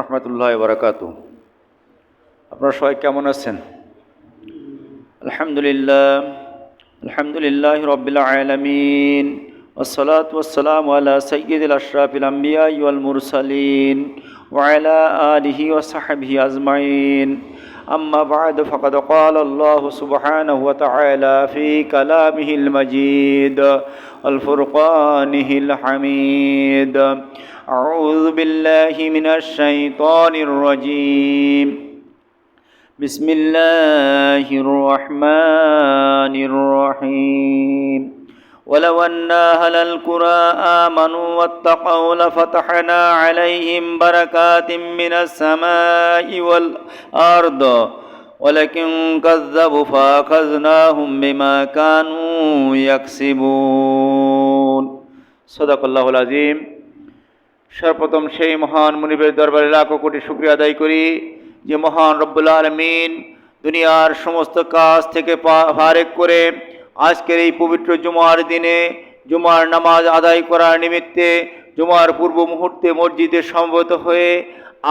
রহমতুল্লাহ বারাকাতু। আপনারা সবাই কেমন আছেন? আলহামদুলিল্লাহ, আলহামদুলিল্লাহ রব্বিল আলামিন, ওয়াসসালাতু ওয়াসসালামু আলা সাইয়্যিদিল আশরাফিল আমবিয়া ওয়াল মুরসালিন ওয়া আলা আলিহি ওয়া সাহবিহি আজমাইন। আম্মা বা'দ, ফাকাদ ক্বালা আল্লাহু সুবহানাহু ওয়া তাআলা ফি কালামিহিল মাজিদ ওয়াল ফুরকানিহিল হামিদ। আউযু বিল্লাহি মিনাশ শাইতানির রাজীম। বিসমিল্লাহির রহমানির রহিম। ওয়ালাউ আন্না আহলাল কুরা আমানু ওয়াত্তাকাউ লাফাতাহনা আলাইহিম বারাকাতিম মিনাস সামাই ওয়াল আরদ ওয়ালাকিন কাযযাবু ফাআখাযনাহুম বিমা কানু ইয়াকসিবুন। সাদাকাল্লাহুল আযীম। সর্বপ্রথম সেই মহান মুনিবের দরবারে লাখো কোটি শুকরিয়া আদায় করি যে মহান রব্বুল আলামিন দুনিয়ার সমস্ত কাজ থেকে ফারেক করে আজকের এই পবিত্র জুমার দিনে জুমার নামাজ আদায় করার নিমিত্তে জুমার পূর্ব মুহূর্তে মসজিদে সমবেত হয়ে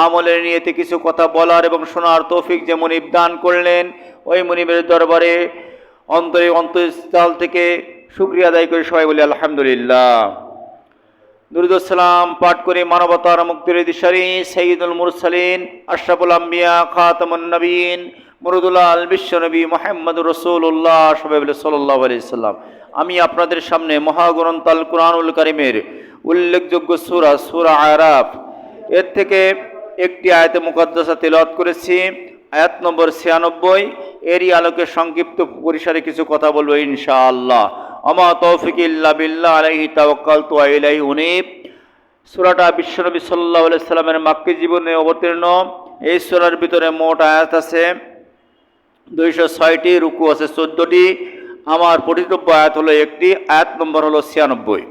আমলের নিয়তে কিছু কথা বলার এবং শোনার তৌফিক যে মুনিব দান করলেন, ওই মুনিবের দরবারে অন্তঃস্থল থেকে শুকরিয়া আদায় করে সবাই বলি আলহামদুলিল্লাহ। দুরূদ ও সালাম পাঠ করে মানবতার মুক্তির দিশারি সাইয়্যিদুল মুরসালিন আশরাফুল আম্বিয়া খাতামুন নবীন মুরুদুল আল বিশ্বনবী মুহাম্মদুর রাসূলুল্লাহ সাল্লাল্লাহু আলাইহি সাল্লাম। আমি আপনাদের সামনে মহাগ্রন্থ আল কুরআনুল কারীমের উল্লেখযোগ্য সূরা আরাফ এর থেকে একটি আয়াতে মুকাদ্দাসা তিলাওয়াত করেছি, আয়াত নম্বর 96। এরই আলোকে সংক্ষিপ্ত পরিসরে কিছু কথা বলবো ইনশাআল্লাহ। আমা তৌফিক ইল্লা বিল্লাহ আলাইহি তাওয়াক্কালতু ওয়া ইলাইহি উনীব। সূরাটা বিশ্বনবী সাল্লাল্লাহু আলাইহি সাল্লামের মাক্কি জীবনে অবতীর্ণ। এই সূরার ভিতরে মোট আয়াত আছে 206টি, রুকু আছে 14টি। আমার পঠিতব্য আয়াত হলো একটি, আয়াত নম্বর হলো 96।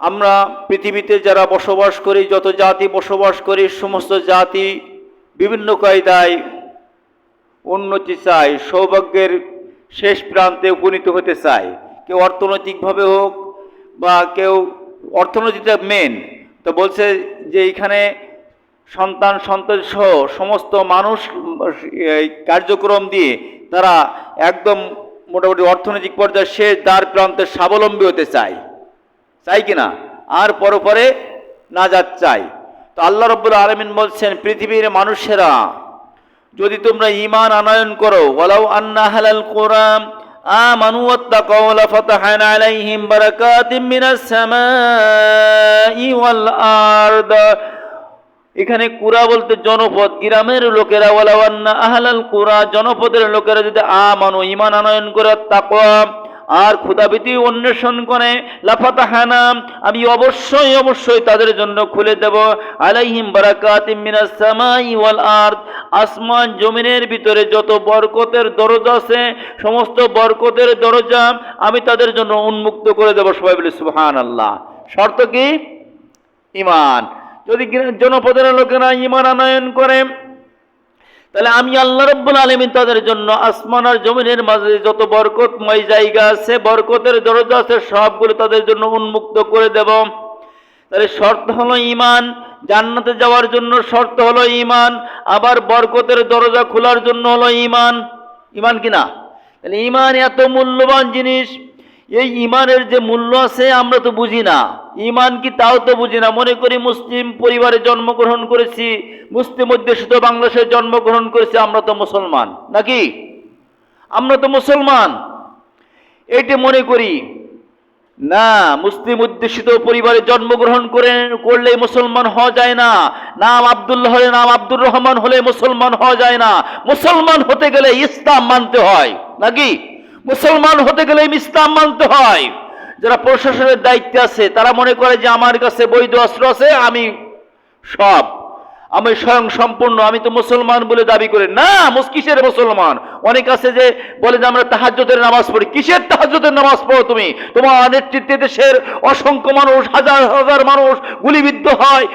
আমরা পৃথিবীতে যারা বসবাস করি, যত জাতি বসবাস করি, সমস্ত জাতি বিভিন্ন কায়দায় উন্নতি চায়, সৌভাগ্যের শেষ প্রান্তে উপনীত হতে চায়। কেউ অর্থনৈতিকভাবে হোক বা কেউ অর্থনীতিটা মেন, তো বলছে যে এইখানে সন্তান সন্ততি সহ সমস্ত মানুষ কার্যক্রম দিয়ে তারা একদম মোটামুটি অর্থনৈতিক পর্যায়ে শেষ দ্বার প্রান্তে স্বাবলম্বী হতে চায়, চাই কিনা, আর পরে নাজাত চাই। তো আল্লাহ রাব্বুল আলামিন বলছেন, পৃথিবীর মানুষেরা যদি তোমরা ঈমান আনয়ন করো, ওয়ালাউ আন্না আহলাল কুরা আমানু ওয়াত্তাকাউ লাফাতাহনা আলাইহিম বারাকাতিম মিনাস সামাই ওয়াল আরদ। এখানে কুরা বলতে জনপদ, গ্রামের লোকেরা। ওয়ালাউ আন্না আহলাল কুরা, জনপদের লোকেরা যদি আমানু ঈমান আনয়ন করে, তাকওয়া আর খোদাভীতি অন্বেষণ করে, লাফাতাহানা আমি অবশ্যই তাদের জন্য খুলে দেব, আলাইহিম বারাকাতিম মিনাস সামাই ওয়াল আরদ, আসমান জমিনের ভিতরে যত বরকতের দরজা আছে সমস্ত বরকতের দরজা আমি তাদের জন্য উন্মুক্ত করে দেব। সবাই বলে সুবহানাল্লাহ। শর্ত কি? ঈমান। যদি জনপদের লোকেরা ঈমান আনয়ন করে, তাহলে আমি আল্লাহ রাব্বুল আলামিন তাদের জন্য আসমান আর জমিনের মাঝে যত বরকতময় জায়গা আছে, বরকতের দরজা আছে, সবগুলো তাদের জন্য উন্মুক্ত করে দেব। তাহলে শর্ত হলো ঈমান। জান্নাতে যাওয়ার জন্য শর্ত হলো ঈমান, আবার বরকতের দরজা খোলার জন্য হলো ঈমান। ঈমান কিনা? তাহলে ঈমান এত মূল্যবান জিনিস। এই ঈমানের যে মূল্য আছে আমরা তো বুঝি না। ঈমান কি তাও তো বুঝি না। মনে করি মুসলিম পরিবারে জন্মগ্রহণ করেছি, মুসলিম অধ্যুষিত বাংলাদেশে জন্মগ্রহণ করেছি, আমরা তো মুসলমান, নাকি? আমরা তো মুসলমান, এইটা মনে করি না। মুসলিম অধ্যুষিত পরিবারে জন্মগ্রহণ করলে মুসলমান হওয়া যায় না। নাম আব্দুল্লাহ হলে, নাম আব্দুর রহমান হলে মুসলমান হওয়া যায় না। মুসলমান হতে গেলে ইসলাম মানতে হয়, নাকি? মুসলমান হতে গেলে ইসলাম মানতে হয়। যারা প্রশাসনের দায়িত্বে আছে তারা মনে করে যে আমার কাছে বৈধ অস্ত্র আছে, আমি স্বয়ং সম্পূর্ণ, আমি তো মুসলমান বলে দাবি করি না। কিসের মুসলমান? অনেক আছে যে বলে যে আমরা তাহাজ্জুদের নামাজ পড়ি। কিসের তাহাজ্জুদের নামাজ পড়ো তুমি? তোমার নেতৃত্বে দেশের অসংখ্য মানুষ, হাজার হাজার মানুষ গুলিবিদ্ধ হয়,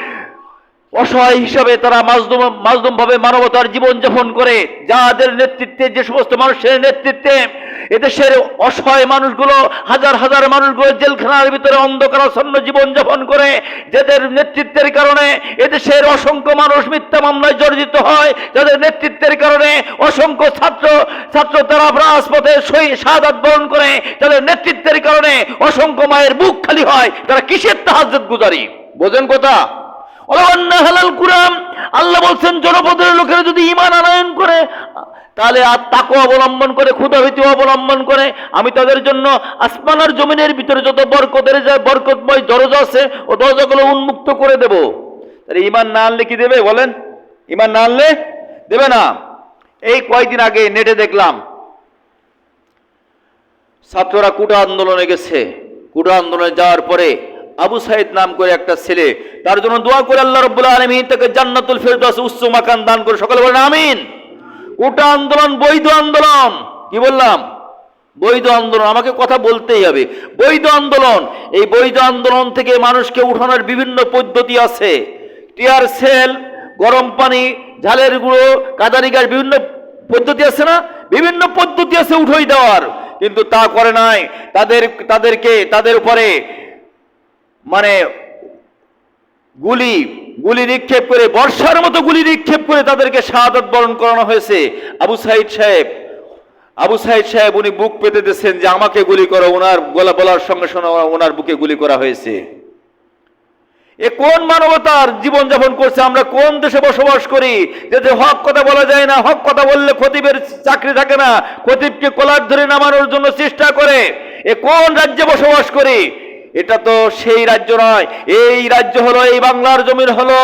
অসহায় হিসাবে তারা মাজলুম ভাবে মানবতার জীবন যাপন করে, যাদের নেতৃত্বে, যে সমস্ত মানুষের নেতৃত্বে এদেশের অসহায় মানুষগুলো, হাজার হাজার মানুষগুলো জেলখানার ভিতরে অন্ধকারাচ্ছন্ন জীবন যাপন করে, যাদের নেতৃত্বের কারণে এদেশের অসংখ্য মানুষ মিথ্যা মামলায় জর্জরিত হয়, যাদের নেতৃত্বের কারণে অসংখ্য ছাত্র তারা রাজপথে শাহাদাত বরণ করে, যাদের নেতৃত্বের কারণে অসংখ্য মায়ের বুক খালি হয়, তারা কিসের তাহাজ্জুদ গুজারি? বোঝেন কথা? আল্লাহ বলছেন জনপদের লোকেরা যদি ঈমান আনয়ন করে, তাহলে আর তাকওয়া অবলম্বন করে, ক্ষুধাভীতি অবলম্বন করে, আমি তাদের জন্য আসমান আর জমিনের ভিতরে যত বরকতময় দরজা আছে ও দরজাগুলো উন্মুক্ত করে দেব। তাহলে ঈমান না আনলে কি দেবে বলেন? ঈমান না আনলে দেবে না। এই কয়েকদিন আগে নেটে দেখলাম ছাত্ররা কোটা আন্দোলনে গেছে। কোটা আন্দোলনে যাওয়ার পরে আবু সাইদ নাম করে একটা ছেলে, তার জন্য দোয়া করে আল্লাহ রাব্বুল আলামিন তাকে জান্নাতুল ফেরদাউস উচ্চ মাকান দান করে। সকলে বলেন আমিন। কোটা আন্দোলন বৈধ আন্দোলন। কি বললাম? বৈধ আন্দোলন। আমাকে কথা বলতেই হবে। বৈধ আন্দোলন। এই বৈধ আন্দোলন থেকে মানুষকে উঠানোর বিভিন্ন পদ্ধতি আছে। টিয়ার সেল, গরম পানি, ঝালের গুঁড়ো, কাদারি গাছ, বিভিন্ন পদ্ধতি আছে না? বিভিন্ন পদ্ধতি আছে উঠাই দেওয়ার, কিন্তু তা করে নাই। তাদের উপরে মানে গুলি নিক্ষেপ করে, বর্ষার মতো গুলি নিক্ষেপ করে তাদেরকে শাহাদাত বরণ করানো হয়েছে। আবু সাইদ সাহেব উনি বুক পেতে দিয়েছেন যে আমাকে গুলি করো। ওনার গলা বলার সঙ্গে সঙ্গে ওনার বুকে গুলি করা হয়েছে। এ কোন মানবতার জীবন যাপন করছে? আমরা কোন দেশে বসবাস করি যে হক কথা বলা যায় না? হক কথা বললে খতিবের চাকরি থাকে না, খতিবকে কলার ধরে নামানোর জন্য চেষ্টা করে। এ কোন রাজ্যে বসবাস করি? এটা তো সেই রাজ্য নয়। এই রাজ্য হলো, এই বাংলার জমিন হলো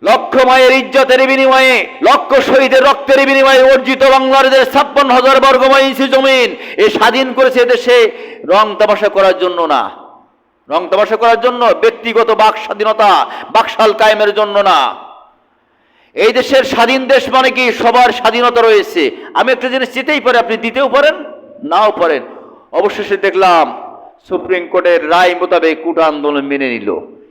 লক্ষ মায়ের ইজ্জতের বিনিময়ে, লক্ষ শহীদের রক্তের বিনিময়ে অর্জিত বাংলাদেশের 56,000 বর্গ মাইল জমিন। এ স্বাধীন করেছে দেশে রং তামাশা করার জন্য না, রং তামাশা করার জন্য, ব্যক্তিগত বাক স্বাধীনতা, বাকশাল কায়েমের জন্য না। এই দেশের স্বাধীন দেশ মানে কি? সবার স্বাধীনতা রয়েছে। আমি একটা জিনিস চেতেই পারি, আপনি দিতেও পারেন, নাও পারেন। অবশেষে দেখলাম সুপ্রিম কোর্টের রায় মোতাবেক কোটা আন্দোলন মেনে নিল,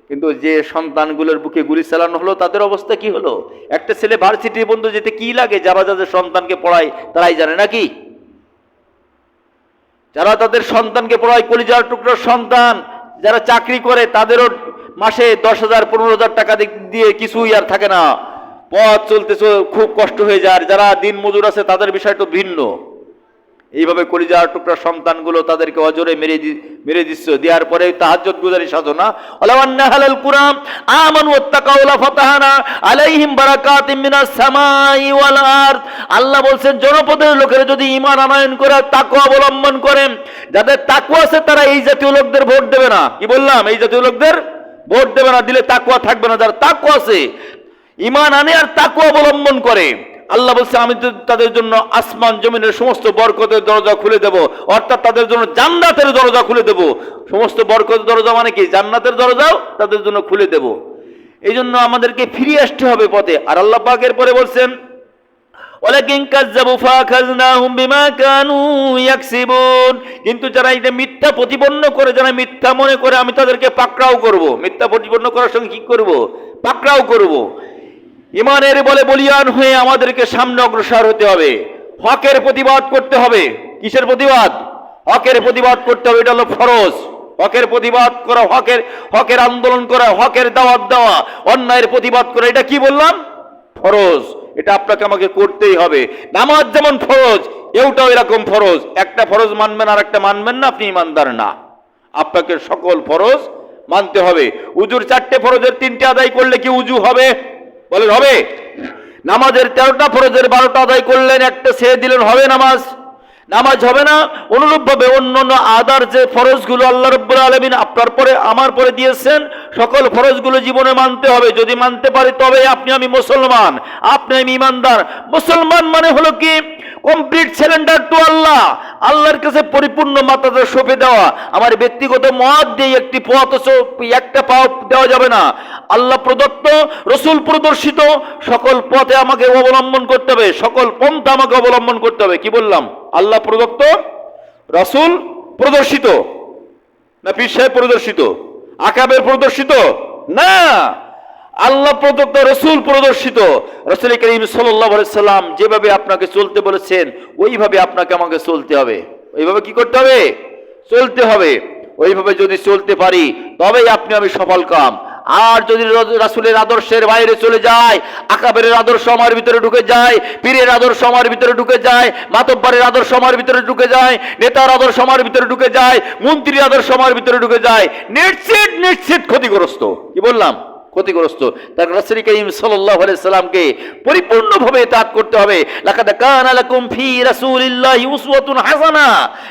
কিন্তু যে সন্তানগুলোর বুকে গুলি চালানো হলো তাদের অবস্থা কি হলো? একটা ছেলে ভার্সিটি পর্যন্ত যেতে কি লাগে, যারা যাদের সন্তানকে পড়ায় তারাই জানে নাকি? যারা তাদের সন্তানকে পড়ায়, কলিজার টুকরোর সন্তান, যারা চাকরি করে তাদেরও মাসে 10,000 15,000 টাকা দিয়ে কিছুই আর থাকে না, পথ চলতে খুব কষ্ট হয়ে যায়। যারা দিন মজুর আছে তাদের বিষয়টা ভিন্ন। এইভাবে কলিজার টুকরা সন্তানগুলো তাদেরকে অজরে মেরে দিচ্ছ, দেওয়ার পরে তাহাজ্জুদ গুজারি সাধনা। আলাওয়ান্না হালাল কুরআন আমানু ওয়াত্তাকাউ লা ফাতাহানা আলাইহিম বারাকাতিম মিনাস সামাই ওয়াল আরদ। আল্লাহ বলছেন জনপদের লোকেরা যদি ঈমান আনয়ন করে, তাকওয়া অবলম্বন করেন, যাদের তাকওয়া আছে তারা এই জাতীয় লোকদের ভোট দেবে না। কি বললাম? এই জাতীয় লোকদের ভোট দেবে না, দিলে তাকওয়া থাকবে না। যারা তাকওয়া আছে, ঈমান আনে আর তাকওয়া অবলম্বন করে, আল্লাহ বলছে আমি তাদের জন্য আসমান জমিনের সমস্ত বরকতের দরজা খুলে দেব, অর্থাৎ তাদের জন্য জান্নাতের দরজা খুলে দেব। সমস্ত বরকতের দরজা মানে কি? জান্নাতের দরজাও তাদের জন্য খুলে দেব। এই জন্য আমাদেরকে ফিরে আসতে হবে পথে। আর আল্লাহ পাক এর পরে বলছেন ওয়ালাকিন কাযযাবু ফাখাযনাহুম বিমা কানু ইয়াকসিবুন। কিন্তু যারা এটা মিথ্যা প্রতিপন্ন করে, যারা মিথ্যা মনে করে, আমি তাদেরকে পাকড়াও করব। মিথ্যা প্রতিপন্ন করার সঙ্গে কি করব? পাকড়াও করব। ইমানের বলে বলিয়ান হয়ে আমাদেরকে সামনে অগ্রসর হতে হবে, হকের প্রতিবাদ করতে হবে। কিসের প্রতিবাদ? হকের প্রতিবাদ করতে হবে। এটা হলো ফরজ। হকের প্রতিবাদ করা, হকের আন্দোলন করা, হকের দাওয়াত দেওয়া, অন্যায়ের প্রতিবাদ করা, এটা কি বললাম? ফরজ। এটা আপনাকে আমাকে করতেই হবে। নামাজ যেমন ফরজ, এটাও এরকম ফরজ। একটা ফরজ মানবেন আর একটা মানবেন না, আপনি ইমানদার না। আপনাকে সকল ফরজ মানতে হবে। উজুর 4টে ফরজের 3টে আদায় করলে কি উজু হবে? বলেন হবে? নামাজের 13টা ফরজের 12টা আদায় করলেন, একটা ছেড়ে দিলেন, হবে নামাজ হবে না। অনুরূপভাবে অন্যান্য আদার যে ফরজগুলো আল্লাহ রাব্বুল আলামিন আপনার পরে আমার পরে দিয়েছেন, সকল ফরজগুলো জীবনে মানতে হবে। যদি মানতে পারি তবে আপনি আমি মুসলমান, আপনি আমি ইমানদার। মুসলমান মানে হলো কি? কমপ্লিট সারেন্ডার টু আল্লাহ। আল্লাহর কাছে পরিপূর্ণ মাথাটা সঁপে দেওয়া। আমার ব্যক্তিগত মত দিয়ে একটি পথ একটা পাও দেওয়া যাবে না। আল্লাহ প্রদত্ত, রসুল প্রদর্শিত সকল পথে আমাকে অবলম্বন করতে হবে, সকল পন্থা আমাকে অবলম্বন করতে হবে। কি বললাম? আল্লাহ প্রদত্ত, রসুল প্রদর্শিত না পীর সাহেব প্রদর্শিত, আকাবের প্রদর্শিত না। আল্লাহ প্রদত্ত, রসুল প্রদর্শিত, রসুল করিম সাল্লাল্লাহু আলাইহি সাল্লাম যেভাবে আপনাকে চলতে বলেছেন ওইভাবে আপনাকে আমাকে চলতে হবে। ওইভাবে কি করতে হবে? চলতে হবে। ওইভাবে যদি চলতে পারি তবেই আপনি আমি সফল কাম। আর যদি রাসূলের আদর্শের বাইরে চলে যায়, আকাবেরের আদর্শ আমার ভিতরে ঢুকে যায়, পীরের আদর্শ আমার ভিতরে ঢুকে যায়, মাতব্বরের আদর্শ আমার ভিতরে ঢুকে যায়, নেতার আদর্শ আমার ভিতরে ঢুকে যায়, মন্ত্রীর আদর্শ আমার ভিতরে ঢুকে যায়, নিশ্চিত নিশ্চিত ক্ষতিগ্রস্ত। কি বললাম? ক্ষতিগ্রস্ত। তার রাসূল করিম সাল্লাল্লাহু আলাইহি সাল্লামকে পরিপূর্ণভাবে ইতাআত করতে হবে। লাকাদ কানা লাকুম ফি রাসূলিল্লাহি উসওয়াতুন হাসানা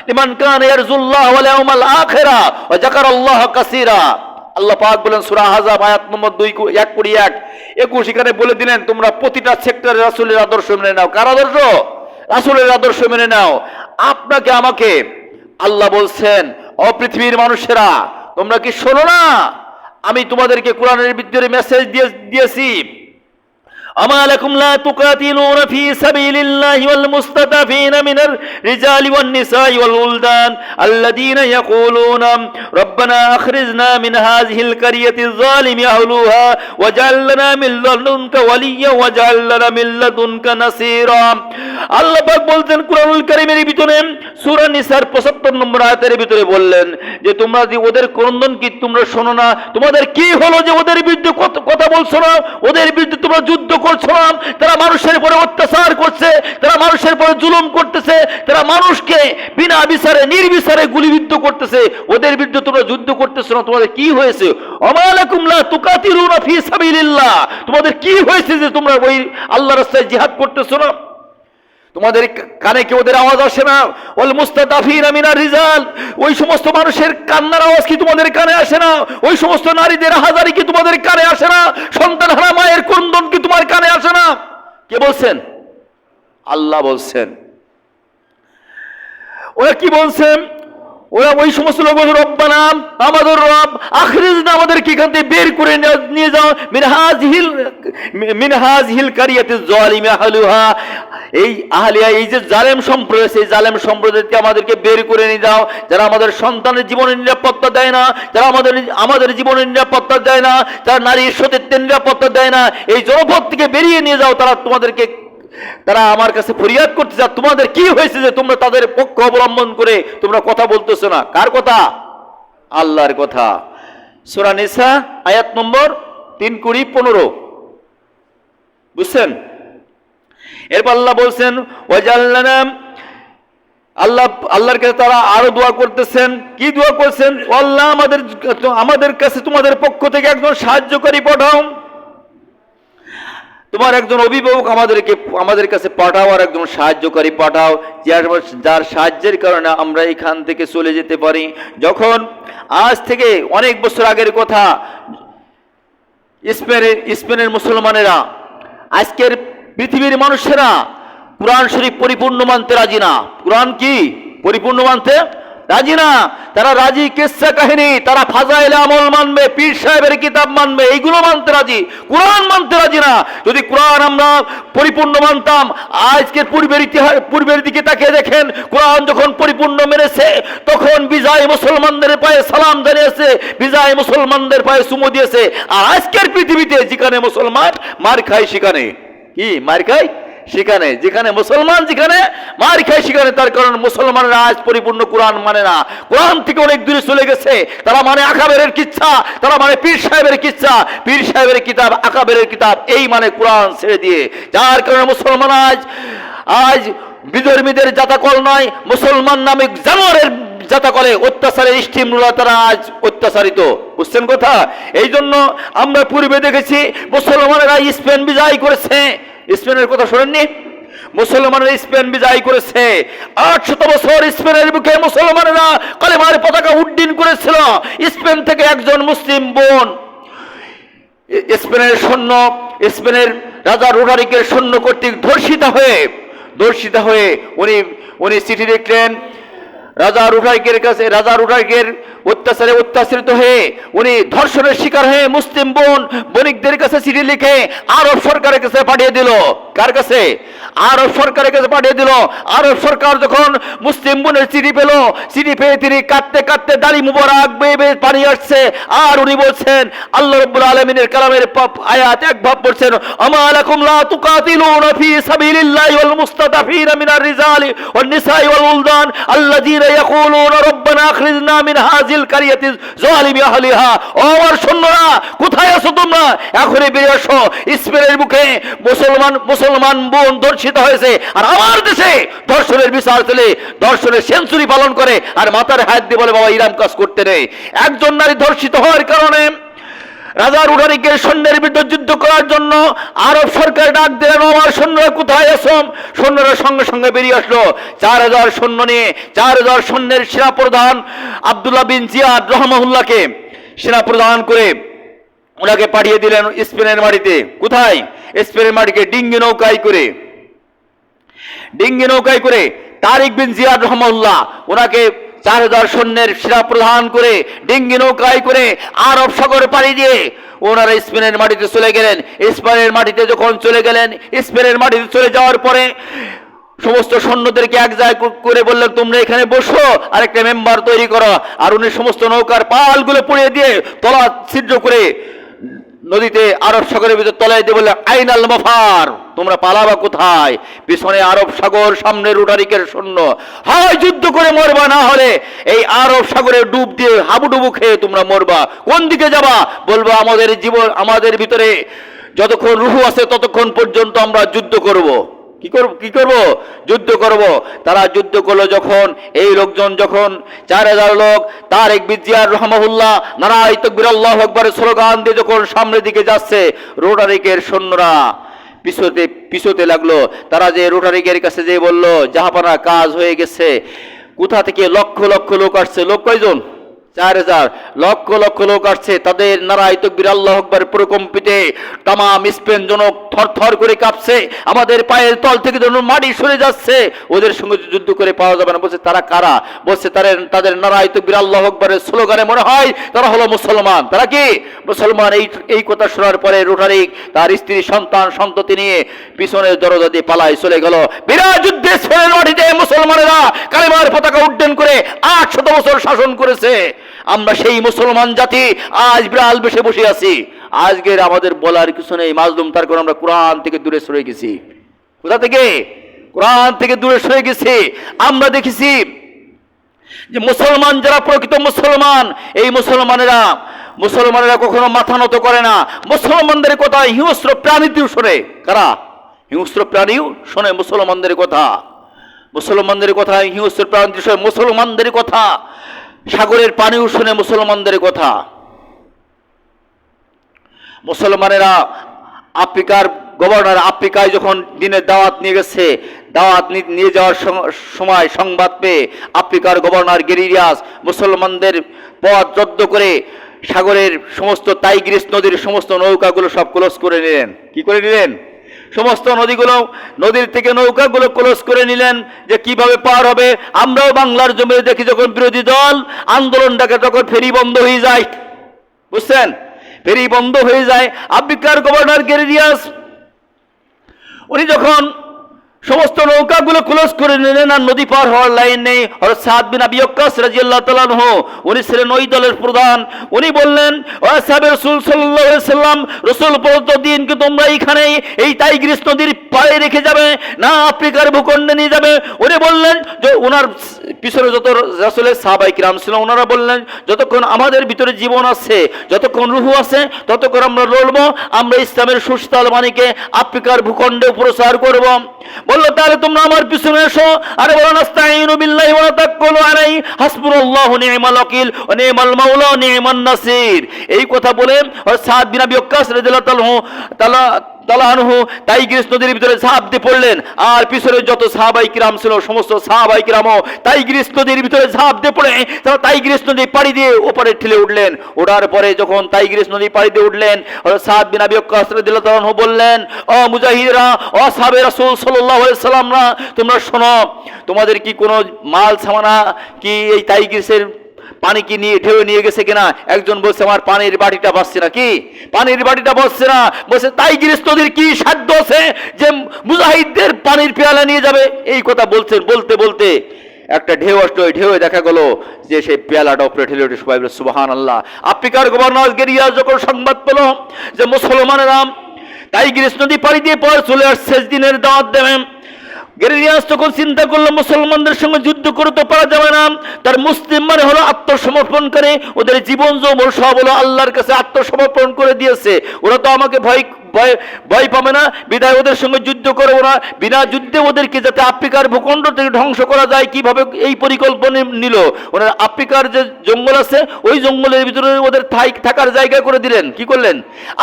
লিমান কানা ইয়ারজুল্লাহ ওয়াল ইয়াউমাল আখিরা ওয়া যাকারাল্লাহ কাসীরা। আল্লাহ পাক বলেন সূরা আহজাব আয়াত নম্বর 121 এখানে বলে দিলেন তোমরা প্রতিটা সেক্টরে রাসূলের আদর্শ মেনে নাও। কার আদর্শ? রাসূলের আদর্শ মেনে নাও। আপনাকে আমাকে আল্লাহ বলছেন, ও পৃথিবীর মানুষেরা তোমরা কি শোনো না? আমি তোমাদেরকে কোরআনের ভিতরে মেসেজ দিয়েছি, أما لكم لا تقاتلون في سبيل الله والمستضعفين من الرجال والنساء والولدان الذين يقولون ربنا أخرجنا من هذه القرية الظالم أهلها واجعل لنا من لدنك وليا واجعل لنا من لدنك نصيرا। আল্লাহ পাক বলতেন কুরআনুল কারীমের ভিতরে সূরা নিসার 75 নম্বর আয়াতের ভিতরে বললেন যে তোমরা যে ওদের ক্রন্দন কি তোমরা শোনো না? তোমাদের কি হলো যে ওদের বিরুদ্ধে কথা বলছো না? ওদের বিরুদ্ধে তোমরা যুদ্ধ করছো না? তারা মানুষের উপরে অত্যাচার করছে, তারা মানুষের উপরে জুলুম করতেছে, তারা মানুষকে বিনা বিচারে নির্বিচারে গুলিবিদ্ধ করতেছে। ওদের বিরুদ্ধে তোমরা যুদ্ধ করতেছো না, তোমাদের কি হয়েছে? আমালাকুম লা তুকাতিলুনা ফি সাবিলিল্লাহ, তোমাদের কি হয়েছে যে তোমরা ওই আল্লাহর রাস্তায় জিহাদ করতেছো না? তোমাদের কানে কি ওদের আওয়াজ আসে না? ওয়াল মুস্তাদাফিনা মিনার রিজাল, ওই সমস্ত মানুষের কান্নার আওয়াজ কি তোমাদের কানে আসে না? ওই সমস্ত নারীদের হাজারি কি তোমাদের কানে আসে না? সন্তানহারা মায়ের ক্রন্দন কি তোমার কানে আসে না? কে বলছেন? আল্লাহ বলছেন। ওরা কি বলছেন? ওরা ওই সমস্ত লোক বলছে রব্বানা, আমাদের রব, আখরিজনা, আমাদেরকে এখান থেকে বের করে নিয়ে যাও মিন হাযিহিল কারিয়াতিজ যালিমা আহলুহা, এই আহলিয়া, এই যে জালেম সম্প্রদায়, সেই জালেম সম্প্রদায়কে আমাদেরকে বের করে নিয়ে যাও, যারা আমাদের সন্তানের জীবনের নিরাপত্তা দেয় না, যারা আমাদের জীবনের নিরাপত্তা দেয় না, যারা নারীর সতীত্বের নিরাপত্তা দেয় না, এই জনপদ থেকে বেরিয়ে নিয়ে যাও। তারা আমার কাছে ফরিয়াদ করতে চায়, তোমাদের কি হয়েছে যে তোমরা তাদের পক্ষ অবলম্বন করে তোমরা কথা বলতেছো না? কার কথা? আল্লাহর কথা। সূরা নিসা আয়াত নম্বর 3, 20, 15 বুঝছেন? এরপর আল্লাহ বলছেন ওয়াজাল্লানা, আল্লাহর কাছে তারা আরো দোয়া করতেছেন। কি দোয়া করছেন? আল্লাহ আমাদের কাছে তোমাদের পক্ষ থেকে একজন সাহায্যকারী পাঠাও, তোমার একজন অভিভাবক আমাদের কাছে পাঠাও, আর একজন সাহায্যকারী পাঠাও, যার সাহায্যের কারণে আমরা এখান থেকে চলে যেতে পারি। যখন আজ থেকে অনেক বছর আগের কথা, স্পেনের মুসলমানেরা, আজকের পৃথিবীর মানুষেরা কুরআন শরীফ পরিপূর্ণ মানতে রাজি না। কুরআন কি পরিপূর্ণ মানতে রাজি না। তারা রাজি কিসসা কাহিনী, তারা ফাজাইল আমল মানবে, পীর সাহেবের কিতাব মানবে, এইগুলো মানতে রাজি, কুরআন মানতে রাজি না। যদি কুরআন আমরা পরিপূর্ণ মানতাম, আজকের পূর্বের দিকে তাকিয়ে দেখেন, কুরআন যখন পরিপূর্ণ মেনেছে তখন বিজয় মুসলমানদের পায়ে সালাম জানিয়েছে, বিজয় মুসলমানদের পায়ে চুমু দিয়েছে। আর আজকের পৃথিবীতে যেখানে মুসলমান মার খায়, সেখানে কি মার খায়? সেখানে যেখানে মুসলমান যেখানে মার খায় সেখানে। তার কারণ মুসলমানরা আজ পরিপূর্ণ কোরআন মানে না, কোরআন থেকে অনেক দূরে চলে গেছে। তারা মানে আকাবেরের কিচ্ছা, তারা মানে পীর সাহেবের কিচ্ছা, পীর সাহেবের কিতাব, আকাবেরের কিতাব, এই মানে কোরআন ছেড়ে দিয়ে। যার কারণে মুসলমান আজ বিধর্মীদের জাতাকল নয়, মুসলমান নামে জানোয়ারের জাতাকলে অত্যাচারের স্টিমরোলার তারা আজ অত্যাচারিত। বুঝছেন কথা? এই জন্য আমরা পূর্বে দেখেছি মুসলমানেরা স্পেন বিজয় করেছে। স্পেনের কথা শোনেননি? মুসলমানেরা স্পেন বিজয় করেছে। 800 বছর স্পেনের বুকে মুসলমানেরা কালেমার পতাকা উড্ডীন করেছিল। স্পেন থেকে একজন মুসলিম বোন স্পেনের রাজা রোডারিকের সৈন্য কর্তৃক ধর্ষিত হয়ে উনি চিঠি লিখলেন রাজা রোডারিকের কাছে। রাজা রোডারিকের অত্যাচারে অত্যাচারিত হয়ে উনি ধর্ষণের শিকার হয়ে মুসলিম বণিকদের কাছে চিঠি লিখে আরব সরকারের কাছে পাঠিয়ে দিল। কার কাছে? আরব সরকারের কাছে পাঠিয়ে দিল। আরব সরকার যখন মুসলিম বোনের চিঠি পেল, চিঠি পেয়ে তিনি কাঁদতে কাঁদতে দাড়ি মুবারক বেয়ে বেয়ে পানি আসছে, আর উনি বলছেন আল্লাহ রাব্বুল আলামিনের কালামের আয়াত এক ভাব পড়ছেন, আমা লাকুম লা তুকাতিলুনা ফি সাবিলিল্লাহি ওয়াল মুস্তাদাফিনা মিনার রিজালি ওয়ান নিসাই ওয়াল উলদান আল্লাযীনা ইয়াকুলুনা রাব্বানা আখরিজনা মিন হাযিল কারিয়াতি যালিমি আহলিহা। ও আমার সৈন্যরা, কোথায় আছো তোমরা? এখনই বেরিয়ে আসো। স্পেনের বুকে মুসলমান বোন ধর্ষিত হয়েছে, আর আমার দেশে ধর্ষণের বিচার চলে, ধর্ষণের সেঞ্চুরি পালন করে, আর মাথার হাত দিয়ে বলে বাবা ইরাম কাজ করতে নেই। একজন নারী ধর্ষিত হওয়ার কারণে রাজা রুডারিকের সৈন্যের বিরুদ্ধে যুদ্ধ করার জন্য আরব সরকার ডাক দিলেন, আমার সৈন্যরা কোথায় আছো? সৈন্যরা সঙ্গে সঙ্গে বেরিয়ে আসলো 4000 সৈন্য নিয়ে। 4000 সৈন্যের সেনাপ্রধান আব্দুল্লাহ বিন জিয়াদ রহমাহুল্লাহকে সেনাপ্রধান করে ওনাকে পাঠিয়ে দিলেন স্পেনের মাটিতে। কোথায়? স্পেনের মাটিকে ডিঙ্গি নৌকায় করে তারিক বিন জিয়াদ রহমাহুল্লাহ ওনাকে 4000 সৈন্যের সেনাপ্রধান করে ডিঙ্গি নৌকায় করে আরব সাগর পাড়ি দিয়ে ওনারা স্পেনের মাটিতে চলে গেলেন। স্পেনের মাটিতে যখন চলে গেলেন, স্পেনের মাটিতে চলে যাওয়ার পরে সমস্ত সৈন্যদেরকে এক জায়গায় করে বললেন তোমরা এখানে বসো আর একটা মেম্বার তৈরি করো। আর উনি সমস্ত নৌকার পালগুলো পুড়িয়ে দিয়ে তলা ছিদ্র করে নদীতে আরব সাগরের ভিতর তলায় দিয়ে বললেন আইনাল মাফার, তোমরা পালাবা কোথায়? পিছনে আরব সাগর, সামনে রুডারিকের সৈন্য। হয় যুদ্ধ করে মরবা, না হলে এই আরব সাগরে ডুব দিয়ে হাবুডুবু খেয়ে তোমরা মরবা। কোন দিকে যাবা? বলবো আমাদের জীবন, আমাদের ভিতরে যতক্ষণ রুহু আছে ততক্ষণ পর্যন্ত আমরা যুদ্ধ করব। কি করব? যুদ্ধ করব। তারা যুদ্ধ করলো যখন, এই লোকজন যখন 4000 লোক তারিক বিন জিয়াদ রহমাহুল্লাহ নারায়ে তাকবীর আল্লাহু আকবার স্লোগান দিয়ে যখন সামনের দিকে যাচ্ছে, রোটারিকের সৈন্যরা পিছোতে লাগলো। তারা যে রোটারিকের কাছে যে বলল জাহাপানা কাজ হয়ে গেছে। কোথা থেকে লক্ষ লক্ষ লোক আসছে। লোক কয়জন? 4000। লক্ষ লক্ষ লোক আসছে। তাদের নারায়ে তাকবীর আল্লাহু আকবার প্রকম্পিতে তামাম স্পেন জনক থরথর করে কাঁপছে। আমাদের পায়ের তল থেকে যেন মাটি সরে যাচ্ছে। ওদের সঙ্গে যুদ্ধ করে পাওয়া যাবে না। বলছে তারা কারা? বলছে তাদের নারায়ে তাকবীর আল্লাহু আকবারের স্লোগানে মনে হয় তারা হলো মুসলমান। তারা কি মুসলমান? এই কথা শোনার পরে রোটারিক তার স্ত্রী সন্তান সন্ততি নিয়ে পিছনের দরজা দিয়ে পালায় চলে গেল। বিরাট যুদ্ধে স্পেনের মাটিতে মুসলমানেরা কালেমার পতাকা উড্ডয়ন করে 800 বছর শাসন করেছে। আমরা সেই মুসলমান জাতি আজ বিড়াল বেশে বসে আছি। আজকের আমাদের বলার কিছু নেই মাজলুম, তার কারণ আমরা কোরআন থেকে দূরে সরে গেছি। কোথা থেকে? কোরআন থেকে দূরে সরে গেছি। আমরা দেখেছি যে মুসলমান যারা প্রকৃত মুসলমান, এই মুসলমানেরা কখনো মাথা নত করে না। মুসলমানদের কথা হিংস্র প্রাণীতেও শোনে। কারা? হিংস্র প্রাণীও শোনে মুসলমানদের কথা। মুসলমানদের কথা হিংস্র প্রাণী শোনে, মুসলমানদের কথা সাগরের পানিও শুনে মুসলমানদের কথা। মুসলমানেরা আফ্রিকার গভর্নর আফ্রিকায় যখন দিনের দাওয়াত নিয়ে গেছে, দাওয়াত নিয়ে যাওয়ার সময় সংবাদ পেয়ে আফ্রিকার গভর্নর গেরিরিয়াস মুসলমানদের পথ রদ্দ করে সাগরের সমস্ত টাইগ্রিস নদীর সমস্ত নৌকাগুলো সব ক্লোজ করে নিলেন। কি করে নিলেন? সমস্ত নদীর থেকে নৌকাগুলো ক্লোজ করে নিলেন যে কিভাবে পার হবে। আমরাও বাংলার জমিতে দেখি যখন বিরোধী দল আন্দোলন ডাকে তখন ফেরি বন্ধ হয়ে যায়। বুঝছেন? ফেরি বন্ধ হয়ে যায়। আফ্রিকার গভর্নর গেরিরিয়াস উনি যখন সমস্ত নৌকাগুলো ক্লোজ করে নিলেন আর নদী পার হওয়ার লাইন নেই, হযরত সাদ বিন আবি ওয়াক্কাস রাদিয়াল্লাহু তাআলা আনহু উনি ছিলেন ওই দলের প্রধান। উনি বললেন ও আসহাবে রাসূল সাল্লাল্লাহু আলাইহি সাল্লাম, রাসূল প্রদত্ত দিনকে তোমরা এইখানে এই টাইগ্রিস নদীর পাড়ে রেখে যাবে না আফ্রিকার ভূখণ্ডে নিয়ে যাবে? উনি বললেন যে ওনার পিছনে যত রাসূলের সাহাবায়ে কিরাম ছিল ওনারা বললেন যতক্ষণ আমাদের ভিতরে জীবন আছে, যতক্ষণ রূহ আছে ততক্ষণ আমরা লড়বো, আমরা ইসলামের সুস্থল বাণীকে আফ্রিকার ভূখণ্ডে প্রচার করব। বলল তাহলে তোমরা আমার পিছনে এসো। আরে বলো নাস্তাইনু বিল্লাহি ওয়া তাওয়াক্কালু আলাইহি হাসবুনাল্লাহু নি'মাল ওয়াকিল ওয়া নি'মাল মাওলা ওয়া নি'মান নাসির। এই কথা বলে সাদ বিন আবি ওয়াক্কাস রাদিয়াল্লাহু তাআলা আনহু টাইগ্রিস নদীর ভিতরে ঝাঁপ দিয়ে পড়লেন। আর পিছনে যত সাহাবায়ে কিরাম ছিল সমস্ত সাহাবায়ে কিরামও টাইগ্রিস নদীর ভিতরে ঝাঁপ দিয়ে পড়ে তারা টাইগ্রিস নদী পাড়ি দিয়ে ওপারে ঠেলে উঠলেন। ওঠার পরে যখন টাইগ্রিস নদী পাড়ি দিয়ে উঠলেন, সাদ বিন আবি ওয়াক্কাস রাদিয়াল্লাহু আনহু বললেন ও মুজাহিদরা, ও সাহাবে রাসূল সাল্লাল্লাহু আলাইহি সাল্লামরা, তোমরা শোনো, তোমাদের কি কোনো মাল সামানা কি এই টাইগ্রিসের পানি কি নিয়ে ঢেউ নিয়ে গেছে কিনা? একজন বলছে আমার পানির বাটিটা বাঁচছে না। কি পানির বাটিটা বাঁচছে না? বলছে তাই গৃহস্থদের কি সাধ্য আছে যে মুজাহিদদের পানির পেয়ালা নিয়ে যাবে? এই কথা বলছেন। বলতে বলতে একটা ঢেউ আসলো, ওই ঢেউ দেখা গেল যে সেই পেয়ালাটা উপরে ঠেলে উঠে সবাই বলে সুবহানাল্লাহ। আফ্রিকার গভর্নর গেরিয়াস যখন সংবাদ পেল যে মুসলমানেরা টাইগ্রিস নদী পাড়ি দিয়ে পর চলে আসছে দিনের দাওয়াত দেবেন, গেরিয়াস তখন চিন্তা করলো মুসলমানদের সঙ্গে যুদ্ধ করে তো পারা যাবে না। তার মুসলিম মানে হলো আত্মসমর্পণ করে, ওদের জীবন যৌবন সব হলো আল্লাহর কাছে আত্মসমর্পণ করে দিয়েছে। ওরা তো আমাকে ভয় ভয় ভয় পাবে না, বিদায় ওদের সঙ্গে যুদ্ধ করে ওরা বিনা যুদ্ধে ওদেরকে যাতে আফ্রিকার ভূখণ্ড থেকে ধ্বংস করা যায় কিভাবে এই পরিকল্পনা নিল। ওরা আফ্রিকার যে জঙ্গল আছে ওই জঙ্গলের ভিতরে ওদের থাকার জায়গা করে দিলেন। কি করলেন?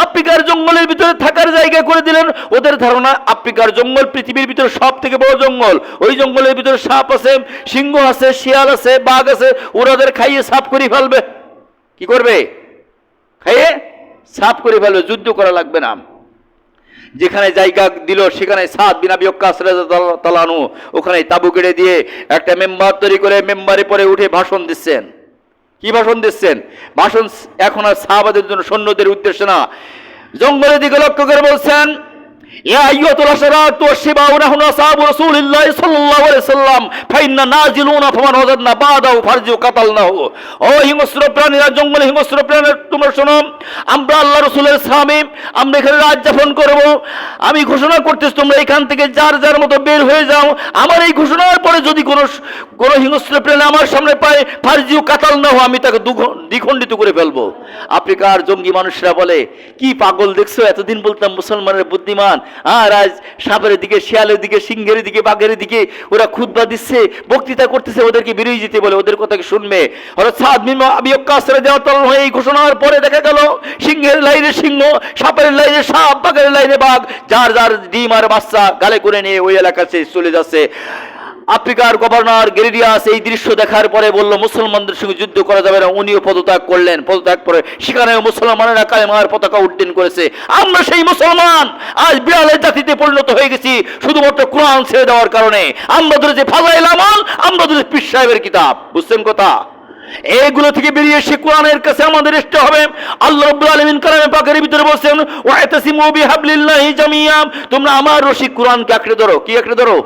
আফ্রিকার জঙ্গলের ভিতরে থাকার জায়গা করে দিলেন। ওদের ধারণা আফ্রিকার জঙ্গল পৃথিবীর ভিতরে সব থেকে বড় জঙ্গল। ওই জঙ্গলের ভিতরে সাপ আছে, সিংহ আছে, শিয়াল আছে, বাঘ আছে। ওরা ওদের খাইয়ে সাফ করে ফেলবে। কি করবে? খাইয়ে সাফ করে ফেলবে, যুদ্ধ করা লাগবে না। যেখানে জায়গা দিল সেখানে সাদ বিন আবি ওয়াক্কাস রাদিয়াল্লাহু তাআলা আনহু ওখানে তাবু কেটে দিয়ে একটা মেম্বার তৈরি করে মেম্বারে পরে উঠে ভাষণ দিচ্ছেন। কি ভাষণ দিচ্ছেন? ভাষণ এখন আর সাহাবাদের জন্য, সৈন্যদের উদ্দেশ্যে না, জঙ্গলের দিকে লক্ষ্য করে বলছেন, ইয়া আইয়ুহাল আশরাতু ওয়াশশিবাউ নাহনু আসহাবু রাসূলিল্লাহি সাল্লাল্লাহু আলাইহি ওয়াসাল্লাম ফাইন্না নাজিলুনা ফামান ওয়াজাদনা বাদাহু ফারজু কাতালনাহু। ও হিংস্র প্রাণীরা, জঙ্গলে হিংস্র প্রাণীরা, তোমরা শোনো, আমরা আল্লাহ রাসূলের সামনে আমরা এখানে রাত যাপন করব। আমি ঘোষণা করতেছি তোমরা এখান থেকে যার যার মতো বের হয়ে যাও। আমার এই ঘোষণার পরে যদি কোনো হিংস্র প্রাণী আমার সামনে পায় ফারজু কাতালনাহু, আমি তাকে দ্বিখণ্ডিত করে ফেলবো। আফ্রিকার জঙ্গি মানুষরা বলে, কি পাগল দেখছো, এতদিন বলতাম মুসলমানের বুদ্ধিমান, আর আজ সাপের দিকে, শিয়ালের দিকে, সিংহের দিকে, বাঘের দিকে ওরা খুতবা দিচ্ছে, বক্তৃতা করতেছে, ওদেরকে বেরিয়ে যেতে বলে, ওদের কথা কি শুনবে? হযরত সাদ বিন আবি ওয়াক্কাস রাদিয়াল্লাহু তাআলা এই ঘোষণার পরে দেখা গেল সিংহের লাইনে সিংহ, সাপের লাইনে সাপ, বাঘের লাইনে বাঘ, যার যার ডিম আর বাচ্চা গালে করে নিয়ে ওই এলাকাতে চলে যাচ্ছে। আফ্রিকার গভর্নর গেরিয়াস এই দৃশ্য দেখার পরে বলল মুসলমানদের সঙ্গে যুদ্ধ করা যাবে না। উনিও পদত্যাগ করলেন। পদত্যাগ করে সেখানেও মুসলমানেরা কালেমার পতাকা উড্ডীন করেছে। আমরা সেই মুসলমান আজ বিড়ালের জাতিতে পরিণত হয়ে গেছি শুধুমাত্র কোরআন ছেড়ে দেওয়ার কারণে। আমরা ধরেছি ফাজাইল আমাল, আমরা ধরেছি পীর সাহেবের কিতাব। বুঝছেন কথা? এগুলো থেকে বেরিয়ে এসে কোরআনের কাছে আমাদের আসতে হবে। আল্লাহ রাব্বুল আলামিন কালামে পাকের ভিতরে বলেন, ওয়াতাসিমু বিহাবলিল্লাহি জামিয়া, তোমরা আমার রশি কোরআনকে আঁকড়ে ধরো। কি আঁকড়ে ধরো?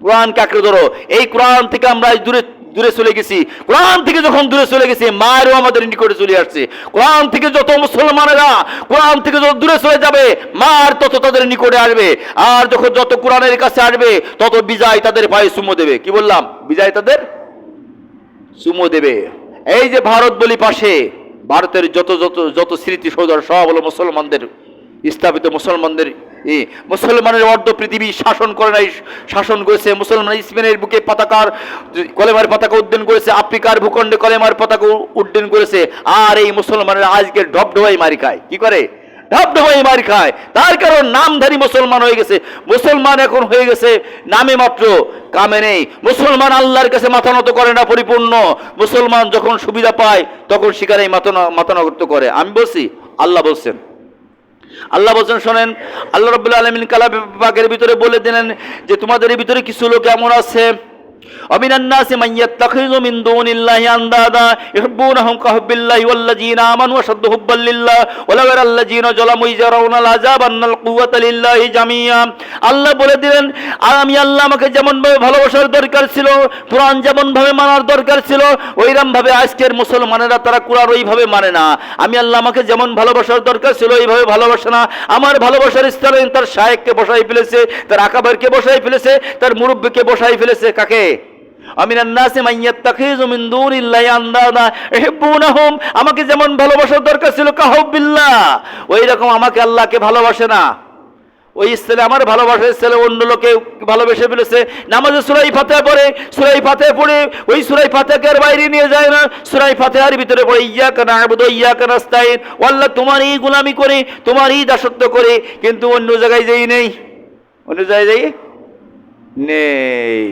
কোরআনকে আঁকড়ে ধরো। এই কোরআন থেকে আমরা দূরে দূরে চলে গেছি। কোরআন থেকে যখন দূরে চলে গেছি, মায়েরও আমাদের নিকটে চলে আসছে। কোরআন থেকে যত মুসলমানেরা কোরআন থেকে যত দূরে চলে যাবে, মার তত তাদের নিকটে আসবে। আর যখন যত কোরআনের কাছে আসবে, তত বিজয় তাদের পায়ে চুমো দেবে। কি বললাম? বিজয় তাদের চুমো দেবে। এই যে ভারত বলি পাশে, ভারতের যত যত যত স্মৃতি সৌধ সব হলো মুসলমানদের স্থাপিত। মুসলমানদের মুসলমানের অর্ধ পৃথিবী শাসন করে নাই, শাসন করেছে মুসলমান। স্পেনের বুকে পতাকার কলেমার পতাকা উড্ডীন করেছে, আফ্রিকার ভূখণ্ডে কলেমার পতাকা উড্ডীন করেছে। আর এই মুসলমানের আজকে ঢপঢপাই মারি খায়। কি করে? ঢপঢপাই মারি খায়। তার কারণ নামধারী মুসলমান হয়ে গেছে। মুসলমান এখন হয়ে গেছে নামে মাত্র, কামে নেই। মুসলমান আল্লাহর কাছে মাথা নত করে না পরিপূর্ণ। মুসলমান যখন সুবিধা পায় তখন সেখানেই মাথা নত করে। আমি বলছি, আল্লাহ বলছেন, আল্লাহ বলছেন শোনেন, আল্লাহ রাব্বুল আলামিন কালামে পাকের ভিতরে বলে দিলেন যে তোমাদের ভিতরে কিছু লোক এমন আছে, আমিনান নাসি মান ইয়াত্তাখিযু মিন দুনিল্লাহি আনদাদা ইউহিব্বুনাহুম কাহুব্বিল্লাহি ওয়াল্লাযীনা আমানু আশাদ্দু হুব্বান লিল্লাহ ওয়ালাউ ইয়ারাল্লাযীনা যালামু ইয়ারাউনাল আযাব আন্নাল কুওয়াতা লিল্লাহি জামিয়া। আল্লাহ বলে দিলেন, আর আমি আল্লাহ আমাকে যেমন ভাবে ভালোবাসার দরকার ছিল, কোরআন যেমন ভাবে মানার দরকার ছিল, ওইরকম ভাবে আজকের মুসলমানেরা তারা কোরআন ওইভাবে মানে না। আমি আল্লাহ আমাকে যেমন ভালোবাসার দরকার ছিল ওইভাবে ভালোবাসে না। আমার ভালোবাসার স্থানে তার শায়েখকে বসাই ফেলেছে, তার আকাবারকে বসাই ফেলেছে, তার মুরব্বিকে বসাই ফেলেছে। কাকে? আমিনান নাসি মান ইয়াত্তাখিযু মিন দুনিল্লাহি আনদাদা ইউহিব্বুনাহুম, আমাকে যেমন ভালোবাসার দরকার ছিল কাহুব্বিল্লাহ, ওই রকম আমাকে আল্লাহকে ভালোবাসে না। ওই ছেলে আমার ভালোবাসার ছেলে অন্য লোকে ভালোবেসে ফেলেছে। নামাজে সূরা ফাতিহা পড়ে, সূরা ফাতিহা পড়ে ওই সূরা ফাতিহাকে আর বাইরে নিয়ে যায় না। সূরা ফাতিহার ভিতরে পড়ে ইয়্যাকা না'বুদু ওয়া ইয়্যাকা নাস্তাঈন, আল্লাহ তোমারই গোলামি করে, তোমারই দাসত্ব করে, কিন্তু অন্য জায়গায় যাই নেই, অন্য জায়গায় যাই নেই।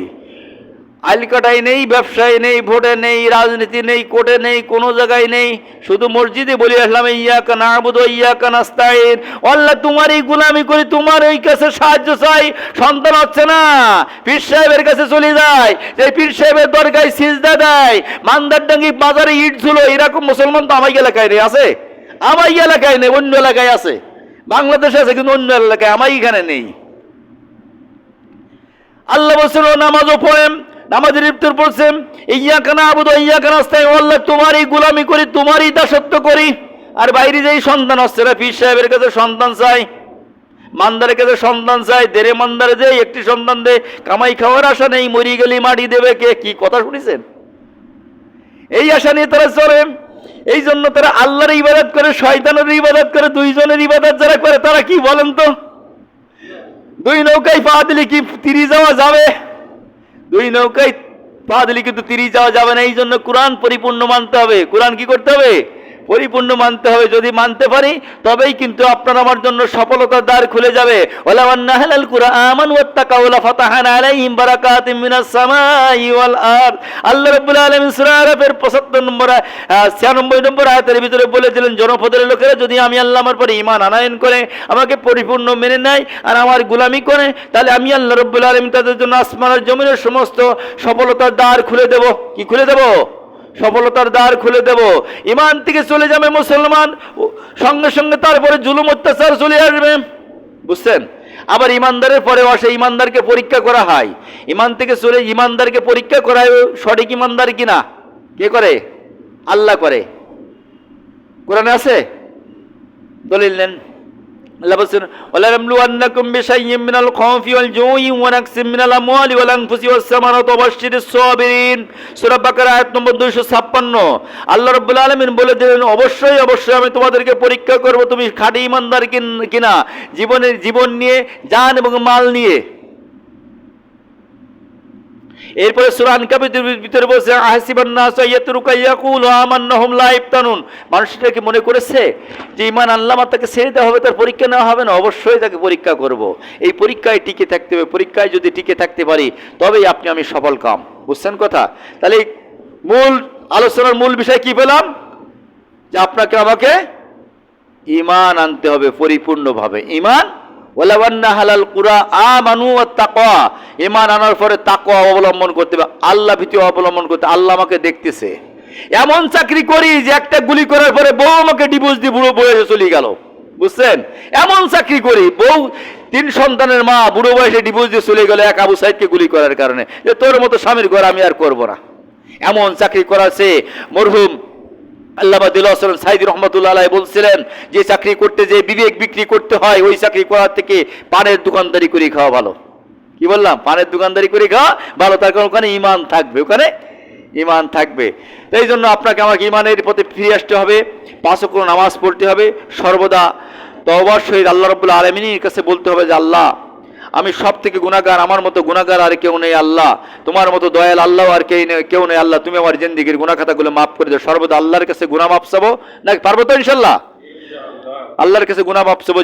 আইলকাটায় নেই, ব্যবসায় নেই, ভোটে নেই, রাজনীতি নেই, কোর্টে নেই, কোনো জায়গায় নেই। শুধু মসজিদে বলে আসলাম ইয়াকা না'বুদু ওয়া ইয়াকা নাস্তাঈন, আল্লাহ তোমারই গোলামি করি, তোমার এই কাছে সাহায্য চাই। সন্তান হচ্ছে না, পীর সাহেবের কাছে চলে যায়, যে পীর সাহেবের দরগায় সিজদা দেয়, মান্দারডাঙ্গি বাজারে ইট ঝুলো। এরকম মুসলমান তো আমার এলাকায় নেই। আছে? আমার এলাকায় নেই, অন্য এলাকায় আছে। বাংলাদেশে আছে কিন্তু অন্য এলাকায়, আমার এখানে নেই। আল্লাহ বলছেন নামাজও পড়েন, নামাজের উত্তর পড়ছেন ইয়াকা না'বুদু ওয়া ইয়াকা নাস্তাঈন, আল্লাহ তোমারই গোলামি করি, তোমারই দাসত্ব করি। আর বাইরে যেই সন্তান হচ্ছে না, পীর সাহেবের কাছে সন্তান চাই, মান্দারের কাছে সন্তান চাই, দেরে মান্দারে যে একটি সন্তান দে, কামাই খাওয়ার আশা নেই, মরি গেলি মাটি দেবে কে। কি কথা শুনেছেন? এই আশা নিয়ে তারা চলে। এই জন্য তারা আল্লাহর ইবাদত করে, শয়তানের ইবাদত করে। দুইজনের ইবাদত যারা করে তারা কি বলেন তো? দুই নৌকায় পা দিলে কি তীরে যাওয়া যাবে? দুই নৌকায় পা দিলে কিন্তু তীরে যাওয়া যাবে না। এই জন্য কোরআন পরিপূর্ণ মানতে হবে। কোরআন কি করতে হবে? পরিপূর্ণ মানতে হবে। যদি মানতে পারি তবেই কিন্তু আপনার আমার জন্য সফলতার দ্বার খুলে যাবে। ওয়ালাউ আন্না আহলাল কুরআন আমানু ওয়াত্তাকাউ লাফাতাহনা আলাইহিম বারাকাতিম মিনাস সামাই ওয়াল আরদ। আল্লাহ রাব্বুল আলামিন সূরা আরাফের 96 নম্বর আয়াতের ভিতরে বলেছিলেন, জনপদের লোকেরা যদি আমি আল্লাহ আমার পরে ঈমান আনয়ন করে, আমাকে পরিপূর্ণ মেনে নেয় আর আমার গোলামি করে, তাহলে আমি আল্লাহ রাব্বুল আলামিন তাদের জন্য আসমান আর জমিনের সমস্ত সফলতার দ্বার খুলে দেব। কি খুলে দেব? সফলতার দ্বার খুলে দেব। ঈমান থেকে চলে যাবে মুসলমান, সঙ্গে সঙ্গে তারপরে জুলুম অত্যাচার চলে আসবে। বুঝছেন? আবার ঈমানদারের পরেও আসে, ঈমানদারকে পরীক্ষা করা হয়। ঈমান থেকে চলে ঈমানদারকে পরীক্ষা করা হয়, সঠিক ঈমানদার কিনা। কে করে? আল্লাহ করে। কোরআনে আছে? দলিল নেন। আল্লাহ বলেন ওয়ালা নামলুয়ান্নাকুম বিশাইয়্যিম মিনাল খাউফি ওয়াল জুই ওয়া নাকসিম মিনাল আমওয়ালি ওয়াল আনফুসি ওয়াস সামারাতি ওয়া বাশশিরিস সাবিরিন। সূরা বাকারা আয়াত নম্বর 256। আল্লাহ রাব্বুল আলামিন বলে দিলেন, অবশ্যই অবশ্যই আমি তোমাদেরকে পরীক্ষা করব, তুমি খাঁটি ঈমানদার কিনা, জীবন নিয়ে, জান এবং মাল নিয়ে। এরপরে সূরা আনকাবুতের ভিতরে বলছে আহসিবান নাস ইয়াতরুকা ইয়াকুলু আমান্নাহুম লা ইফতানুন। মানুষটা কি মনে করেছে যে ঈমান আনলাম আর তাকে ছেড়ে দেওয়া হবে, তার পরীক্ষা নেওয়া হবে না? অবশ্যই তাকে পরীক্ষা করব। এই পরীক্ষায় টিকে থাকতে হবে। পরীক্ষায় যদি টিকে থাকতে পারি তবেই আপনি আমি সফল কাম। বুঝছেন কথা? তাহলে মূল আলোচনার মূল বিষয় কি পেলাম? যে আপনাকে আমাকে ঈমান আনতে হবে পরিপূর্ণভাবে। ঈমান ওয়ালাউ আন্না আহলাল কুরআ আমানু ওয়াত্তাকওয়া, ঈমান আনার পরে তাকওয়া অবলম্বন করতে হবে, আল্লাহ ভীতি অবলম্বন করতে। আল্লাহ আমাকে দেখতেছে। এমন চাকরি করি যে একটা গুলি করার পরে বউ আমাকে ডিভোর্স দিয়ে বুড়ো বয়সে চলে গেল। বুঝছেন? এমন চাকরি করি, বউ 3 সন্তানের মা বুড়ো বয়সে ডিভোর্স দিয়ে চলে গেল এক আবু সাইদকে গুলি করার কারণে, যে তোর মতো স্বামীর ঘর আমি আর করব না। এমন চাকরি করাছে। মরহুম আল্লামা দিলওয়ার হোসেন সাইদি রহমাতুল্লাহ আলাইহি বলছিলেন, যে চাকরি করতে যে বিবেক বিক্রি করতে হয়, ওই চাকরি করার থেকে পানের দোকানদারি করে খাওয়া ভালো। কি বললাম? পানের দোকানদারি করে খাওয়া ভালো। তার কারণ ওখানে ঈমান থাকবে, ওখানে ঈমান থাকবে। এই জন্য আপনাকে আমাকে ঈমানের পথে ফিরে আসতে হবে, 5 ওয়াক্ত নামাজ পড়তে হবে, সর্বদা তওবার সহিত আল্লাহ রাব্বুল আলামিনের কাছে বলতে হবে যে আল্লাহ আমি সব থেকে গুনাহগার, আমার মতো গুনাহগার আর কেউ নেই আল্লাহ, তোমার মতো দয়াল আল্লাহ আর কেউ নেই আল্লাহ, তুমি আমার জিন্দেগীর গুনাহ খাতাগুলো মাফ করে দাও। সর্বদা আল্লাহর কাছে গুনাহ মাফ চাবো। নাকি পারবো তো ইনশাআল্লাহ? আল্লাহর কাছে গুনাহ মাফ চাবো।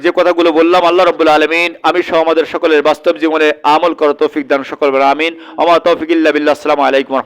যে কথাগুলো বললাম, আল্লাহ রাব্বুল আলামিন আমি সহ আমাদের সকলের বাস্তব জীবনে আমল করার তৌফিক দান সকল। আমিন। ওয়া মা তাওফিক ইল্লা বিল্লাহ। আসসালামু আলাইকুম।